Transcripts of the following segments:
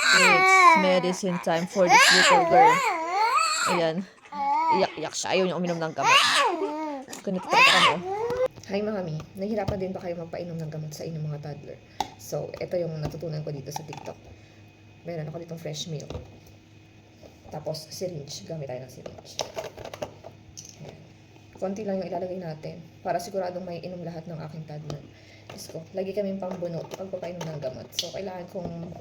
It's medicine time for this little girl. Ayan. Iyak-iyak siya. Ayaw niya uminom ng gamot. Ganito talaga kami. Hi mga mi, nahihirapan din ba kayo magpainom ng gamot sa inyong mga toddler? So, ito yung natutunan ko dito sa TikTok. Meron ako ditong fresh milk. Tapos, syringe. Gamit tayo ng syringe. Ayan. Konti lang yung ilalagay natin para siguradong may inom lahat ng aking toddler. Diyos ko, lagi kaming pambunot pagpapainom ng gamot. So, kailangan kong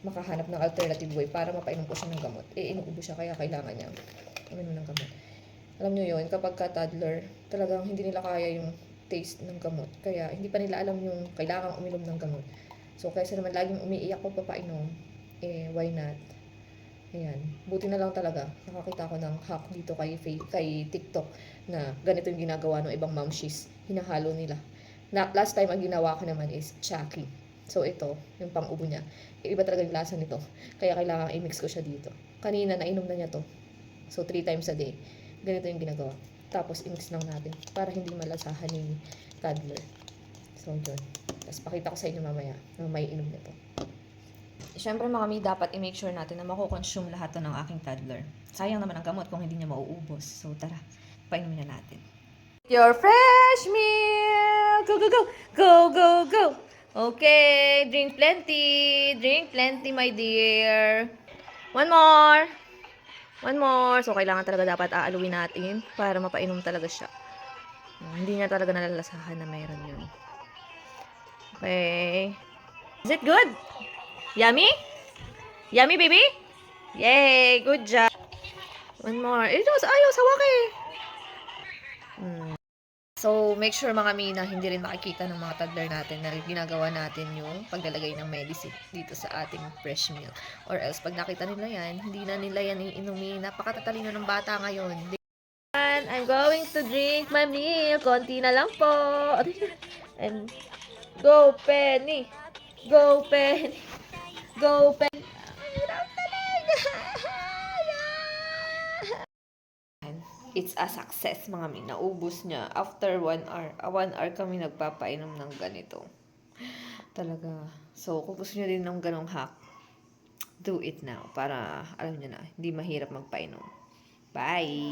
makahanap ng alternative way para mapainom ko siya ng gamot. Inuubo siya, kaya kailangan niya uminom ng gamot. Alam nyo yun, kapag ka-toddler, talagang hindi nila kaya yung taste ng gamot. Kaya hindi pa nila alam yung kailangan uminom ng gamot. So, kaysa naman laging umiiyak ko papainom, why not? Ayan. Buti na lang talaga. Nakakita ko ng hack dito kay TikTok na ganito yung ginagawa ng ibang momshies. Hinahalo nila. Last time ang ginawa ko naman is Chucky. So, ito, yung pang-ubo niya. Iba talaga yung lasa nito. Kaya kailangan i-mix ko siya dito. Kanina, nainom na niya to. So, 3 times a day. Ganito yung ginagawa. Tapos, i-mix lang natin para hindi malasahan yung toddler. So, yun. Tapos, pakita ko sa inyo mamaya na may inom nito. Siyempre, mga mi, dapat i-make sure natin na makukonsume lahat to ng aking toddler. Sayang naman ang gamot kung hindi niya mauubos. So, tara, painumin na natin. Your fresh milk! Go, go, go! Go, go, go! Okay, drink plenty. Drink plenty, my dear. One more. One more. So, kailangan talaga dapat aaluin natin para mapainom talaga siya. Hindi niya talaga nalalasahan na mayroon yun. Okay. Is it good? Yummy? Yummy, baby? Yay! Good job. One more. Ito, ayaw, sawak eh. So, make sure mga mi na hindi rin makikita ng mga toddler natin na ginagawa natin yung paglalagay ng medicine dito sa ating fresh milk. Or else, pag nakita nila yan, hindi na nila yan iinumin. Napakatatalino ng bata ngayon. I'm going to drink my milk. Konti na lang po. And go, Penny. Go, Penny. Go, Penny. It's a success, mga mi. Naubos niya. After 1 hour. 1 hour kami nagpapainom ng ganito. Talaga. So, kung gusto niyo din ng ganong hack, do it now. Para, alam niyo na, hindi mahirap magpainom. Bye!